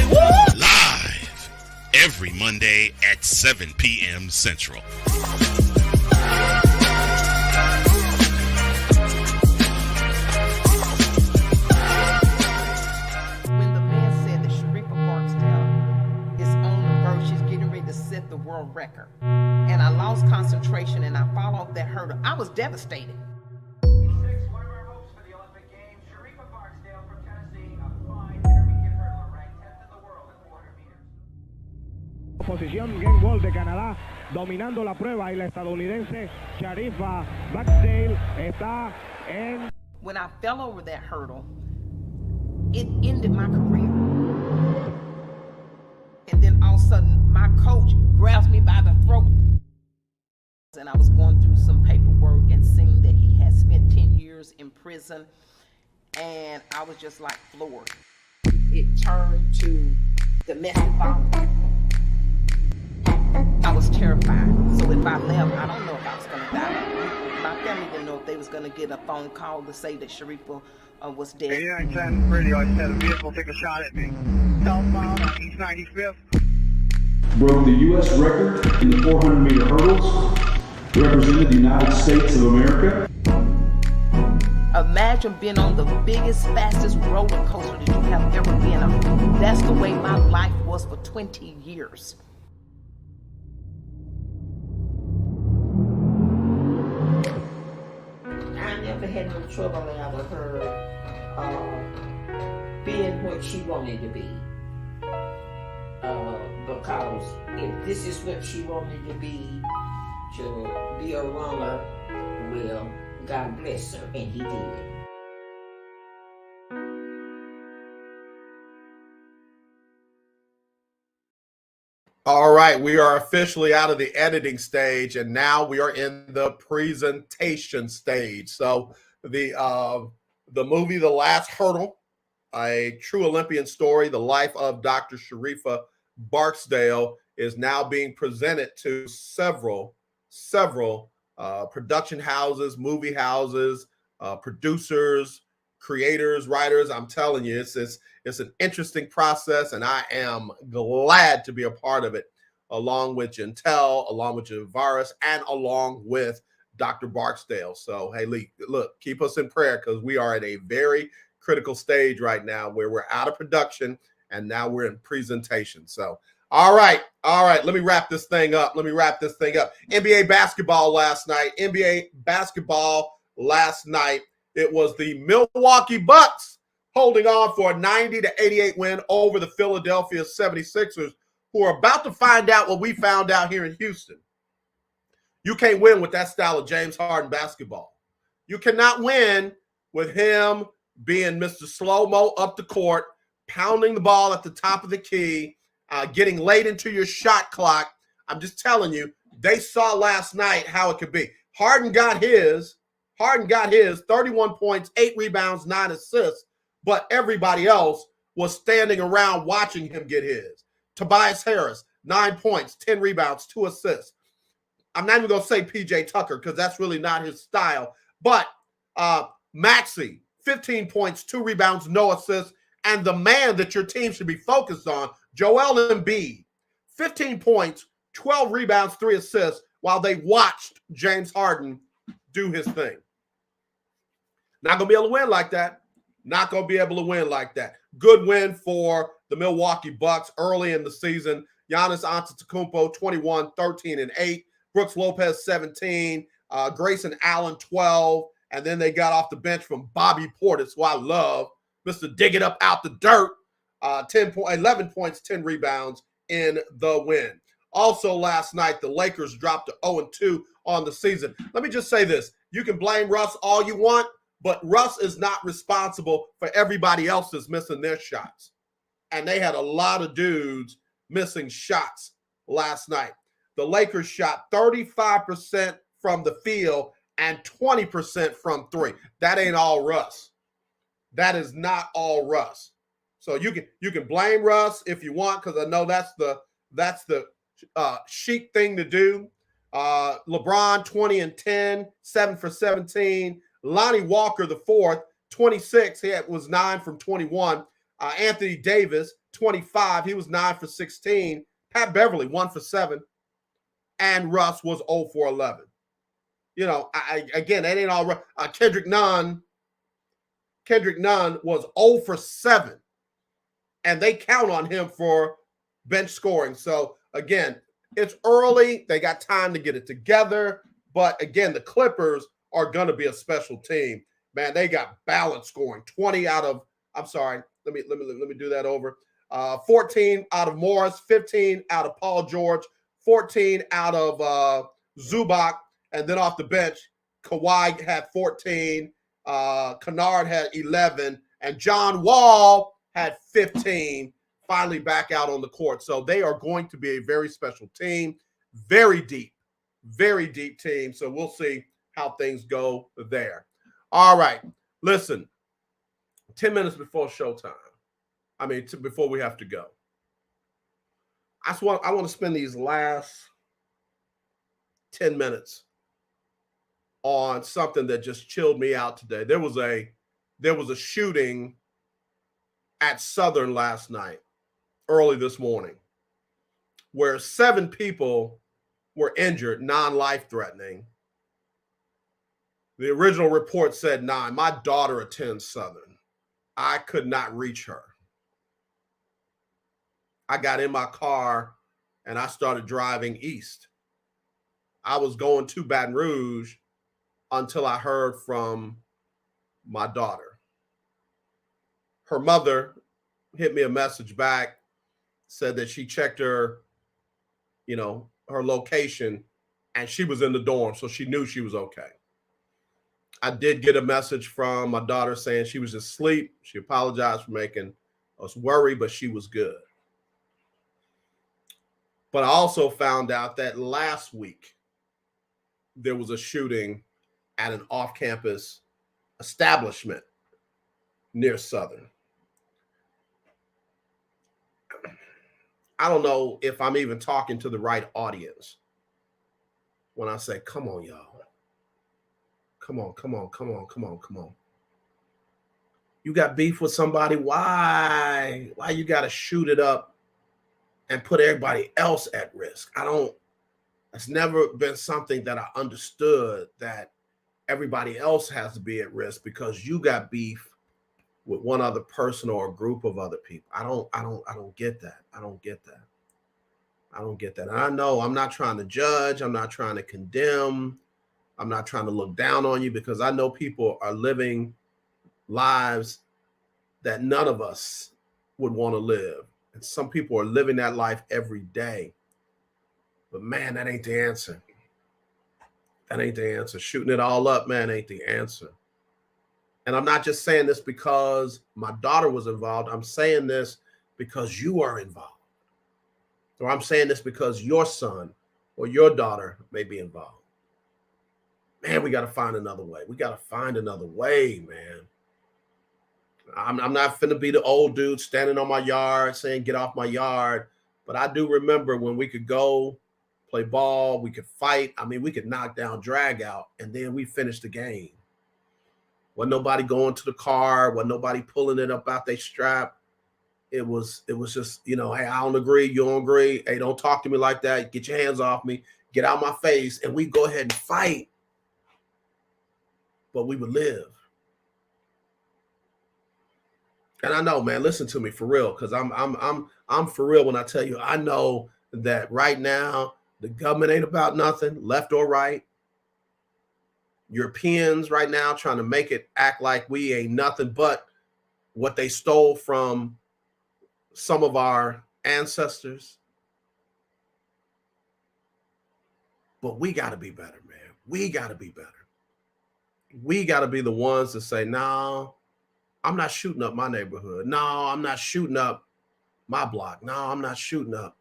Woo! Live every Monday at 7 p.m. Central. The world record, and I lost concentration and I fall off that hurdle. I was devastated. Posición game ball de Canadá, dominando la prueba, y la estadounidense Sharifa Blackdale está en. When I fell over that hurdle, it ended my career. And then all of a sudden, my coach grabs me by the throat. And I was going through some paperwork and seeing that he had spent 10 years in prison. and I was just like floored. It turned to domestic violence. I was terrified. So if I left, I don't know if I was going to die. My family didn't know if they was going to get a phone call to say that Sharifa was dead. 8910 radio, I said a vehicle took a shot at me. Southbound on East 95th. Broke the U.S. record in the 400-meter hurdles. Represented the United States of America. Imagine being on the biggest, fastest roller coaster that you have ever been on. That's the way my life was for 20 years. I never had no trouble out of her being what she wanted to be. Because if this is what she wanted to be a runner, well, God bless her, and He did. All right, we are officially out of the editing stage, and now we are in the presentation stage. So the movie, The Last Hurdle, a true Olympian story, the life of Dr. Sharifa Barksdale, is now being presented to several production houses, movie houses, producers, creators, writers. I'm telling you, it's an interesting process, and I am glad to be a part of it, along with Jantel, along with Javaris, and along with Dr. Barksdale. So, hey, Lee, look, keep us in prayer, because we are at a very critical stage right now where we're out of production and now we're in presentation. So, all right. Let me wrap this thing up. NBA basketball last night. It was the Milwaukee Bucks holding on for a 90-88 win over the Philadelphia 76ers, who are about to find out what we found out here in Houston. You can't win with that style of James Harden basketball. You cannot win with him being Mr. Slow-Mo up the court, pounding the ball at the top of the key, getting late into your shot clock. I'm just telling you, they saw last night how it could be. Harden got his 31 points, 8 rebounds, 9 assists, but everybody else was standing around watching him get his. Tobias Harris, 9 points, 10 rebounds, 2 assists. I'm not even going to say PJ Tucker because that's really not his style, but Maxey, 15 points, 2 rebounds, no assists, and the man that your team should be focused on, Joel Embiid, 15 points, 12 rebounds, 3 assists, while they watched James Harden do his thing. Not going to be able to win like that. Good win for the Milwaukee Bucks early in the season. Giannis Antetokounmpo, 21, 13, and 8. Brooks Lopez, 17. Grayson Allen, 12. And then they got off the bench from Bobby Portis, who I love. Mr. Dig It Up out the dirt. 11 points, 10 rebounds in the win. Also last night, the Lakers dropped to 0-2 on the season. Let me just say this. You can blame Russ all you want, but Russ is not responsible for everybody else that's missing their shots. And they had a lot of dudes missing shots last night. The Lakers shot 35% from the field and 20% from 3. That ain't all Russ. That is not all Russ. So you can blame Russ if you want, because I know that's the chic thing to do. LeBron, 20 and 10, 7 for 17. Lonnie Walker, the fourth, 26. He was 9 from 21. Anthony Davis, 25. He was 9 for 16. Pat Beverly, 1 for 7. And Russ was 0 for 11. You know, again, that ain't all right. Kendrick Nunn was 0 for 7. And they count on him for bench scoring. So, again, it's early. They got time to get it together. But, again, the Clippers are going to be a special team. Man, they got balanced scoring. 20 out of – I'm sorry. Let me do that over. 14 out of Morris, 15 out of Paul George, 14 out of Zubac. And then off the bench, Kawhi had 14. Kennard had 11. And John Wall had 15, finally back out on the court. So they are going to be a very special team, very deep team. So we'll see how things go there. All right, listen, 10 minutes before showtime. I mean, before we have to go. I want to spend these last 10 minutes on something that just chilled me out today. There was a shooting at Southern last night, early this morning, where 7 people were injured, non-life threatening. The original report said 9. My daughter attends Southern. I could not reach her. I got in my car and I started driving east. I was going to Baton Rouge until I heard from my daughter. Her mother hit me a message back, said that she checked her, her location, and she was in the dorm, so she knew she was okay. I did get a message from my daughter saying she was just asleep. She apologized for making us worry, but she was good. But I also found out that last week there was a shooting at an off-campus establishment near Southern. I don't know if I'm even talking to the right audience when I say, come on, y'all. Come on. You got beef with somebody. Why you got to shoot it up and put everybody else at risk? It's never been something that I understood, that everybody else has to be at risk because you got beef with one other person or a group of other people. I don't get that. I don't get that. And I know I'm not trying to judge. I'm not trying to condemn. I'm not trying to look down on you, because I know people are living lives that none of us would want to live. And some people are living that life every day. But man, that ain't the answer. That ain't the answer. Shooting it all up, man, ain't the answer. And I'm not just saying this because my daughter was involved. I'm saying this because you are involved. Or I'm saying this because your son or your daughter may be involved. Man, we got to find another way. We got to find another way, man. I'm not finna be the old dude standing on my yard saying, get off my yard. But I do remember when we could go play ball, we could fight. I mean, we could knock down, drag out, and then we finished the game. Wasn't nobody going to the car. Wasn't nobody pulling it up out their strap. It was just, hey, I don't agree. You don't agree. Hey, don't talk to me like that. Get your hands off me. Get out my face. And we go ahead and fight. But we would live. And I know, man, listen to me for real, because I'm for real when I tell you, I know that right now the government ain't about nothing, left or right. Europeans right now trying to make it act like we ain't nothing but what they stole from some of our ancestors. But we got to be better, man. We got to be better. We got to be the ones to say, no, I'm not shooting up my neighborhood. No, I'm not shooting up my block. No, I'm not shooting up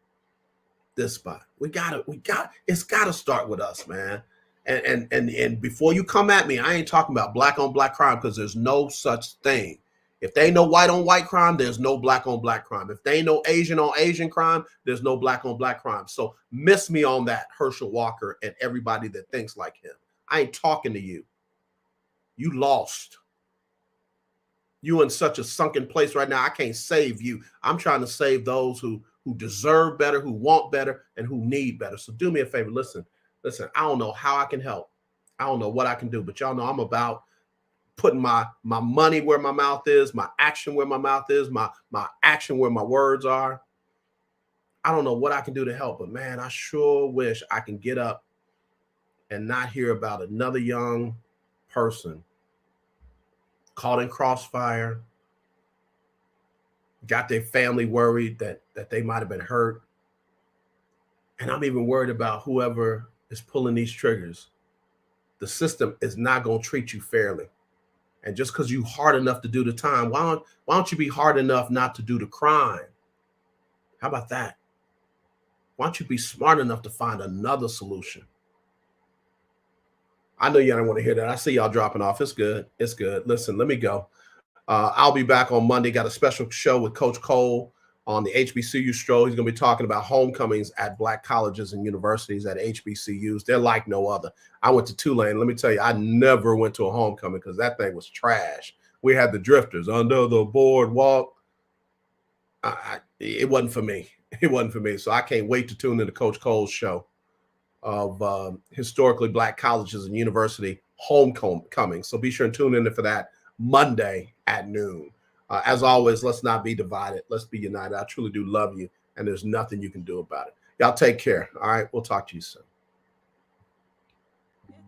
this spot. It's got to start with us, man. And before you come at me, I ain't talking about black on black crime, because there's no such thing. If they ain't no white on white crime, there's no black on black crime. If they ain't no Asian on Asian crime, there's no black on black crime. So miss me on that, Herschel Walker and everybody that thinks like him. I ain't talking to you. You lost. You in such a sunken place right now. I can't save you. I'm trying to save those who deserve better, who want better, and who need better. So do me a favor. Listen, I don't know how I can help. I don't know what I can do, but y'all know I'm about putting my money where my mouth is, my action where my mouth is, my action where my words are. I don't know what I can do to help, but man, I sure wish I can get up and not hear about another young person caught in crossfire, got their family worried that they might have been hurt. And I'm even worried about whoever is pulling these triggers. The system is not going to treat you fairly. And just because you hard enough to do the time, why don't you be hard enough not to do the crime? How about that? Why don't you be smart enough to find another solution? I know y'all don't want to hear that. I see y'all dropping off. It's good. Listen, let me go. I'll be back on Monday. Got a special show with Coach Cole on the HBCU stroll. He's going to be talking about homecomings at Black colleges and universities at HBCUs. They're like no other. I went to Tulane. Let me tell you, I never went to a homecoming because that thing was trash. We had the drifters under the boardwalk. It wasn't for me. It wasn't for me. So I can't wait to tune into Coach Cole's show of historically Black colleges and university homecoming. So be sure and tune in for that Monday at noon. As always, let's not be divided. Let's be united. I truly do love you, and there's nothing you can do about it. Y'all take care. All right, we'll talk to you soon.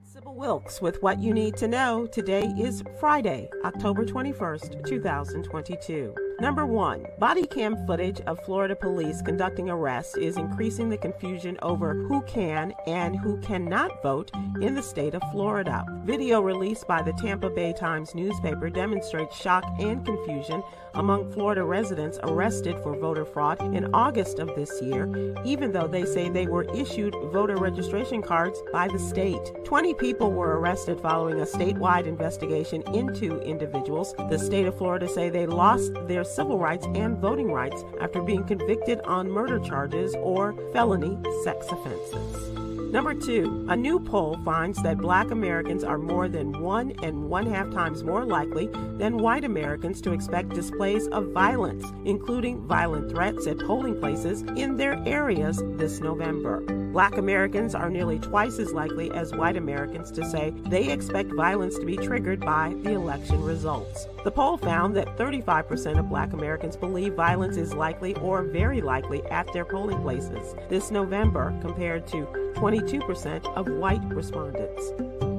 Sybil Wilkes with what you need to know. Today is Friday, October 21st, 2022. Number 1, body cam footage of Florida police conducting arrests is increasing the confusion over who can and who cannot vote in the state of Florida. Video released by the Tampa Bay Times newspaper demonstrates shock and confusion among Florida residents arrested for voter fraud in August of this year, even though they say they were issued voter registration cards by the state. 20 people were arrested following a statewide investigation into individuals. The state of Florida say they lost their civil rights and voting rights after being convicted on murder charges or felony sex offenses. Number 2, a new poll finds that Black Americans are more than 1.5 times more likely than white Americans to expect displays of violence, including violent threats at polling places in their areas this November. Black Americans are nearly twice as likely as white Americans to say they expect violence to be triggered by the election results. The poll found that 35% of Black Americans believe violence is likely or very likely at their polling places this November, compared to 22% of white respondents.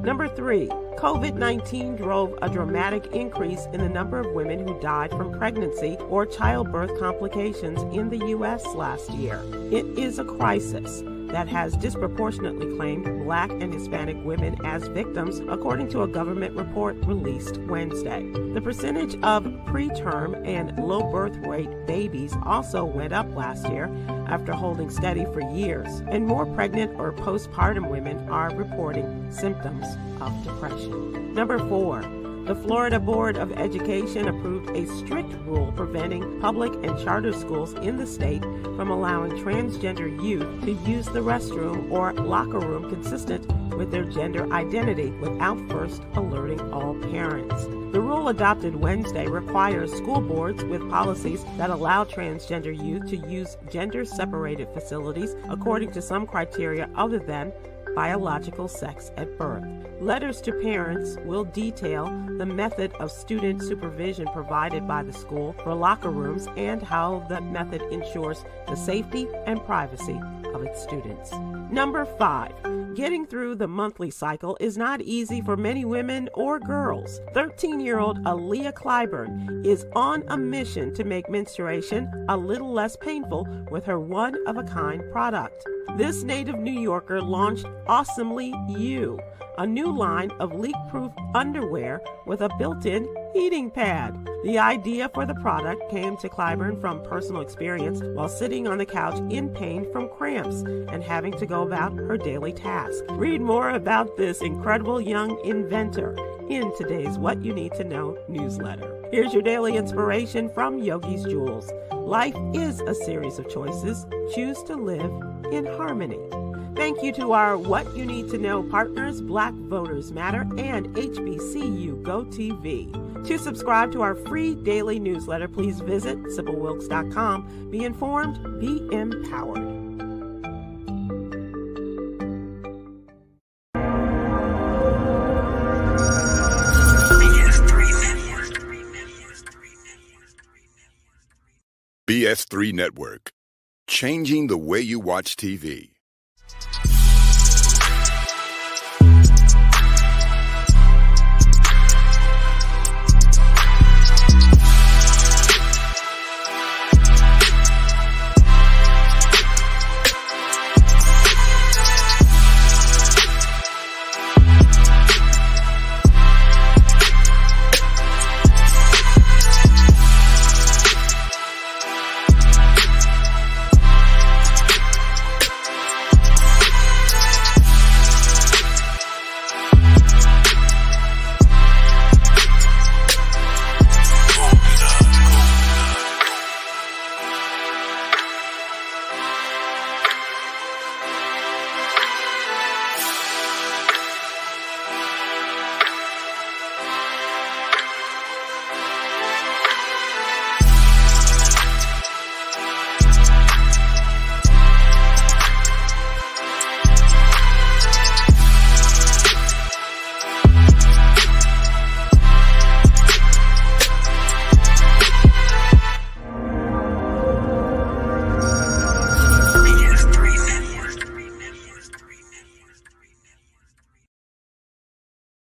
Number 3, COVID-19 drove a dramatic increase in the number of women who died from pregnancy or childbirth complications in the U.S. last year. It is a crisis that has disproportionately claimed Black and Hispanic women as victims, according to a government report released Wednesday. The percentage of preterm and low birth rate babies also went up last year after holding steady for years, and more pregnant or postpartum women are reporting symptoms of depression. Number 4, the Florida Board of Education approved a strict rule preventing public and charter schools in the state from allowing transgender youth to use the restroom or locker room consistent with their gender identity without first alerting all parents. The rule adopted Wednesday requires school boards with policies that allow transgender youth to use gender-separated facilities according to some criteria other than biological sex at birth. Letters to parents will detail the method of student supervision provided by the school for locker rooms and how the method ensures the safety and privacy of its students. Number 5, getting through the monthly cycle is not easy for many women or girls. 13-year-old Aaliyah Clyburn is on a mission to make menstruation a little less painful with her one-of-a-kind product. This native New Yorker launched Awesomely You, a new line of leak-proof underwear with a built-in heating pad. The idea for the product came to Clyburn from personal experience while sitting on the couch in pain from cramps and having to go about her daily task. Read more about this incredible young inventor in today's What You Need to Know newsletter. Here's your daily inspiration from Yogi's Jewels. Life is a series of choices. Choose to live in harmony. Thank you to our What You Need to Know partners, Black Voters Matter and HBCU Go TV. To subscribe to our free daily newsletter, please visit SybilWilkes.com. Be informed, be empowered. BS3 Network, changing the way you watch TV.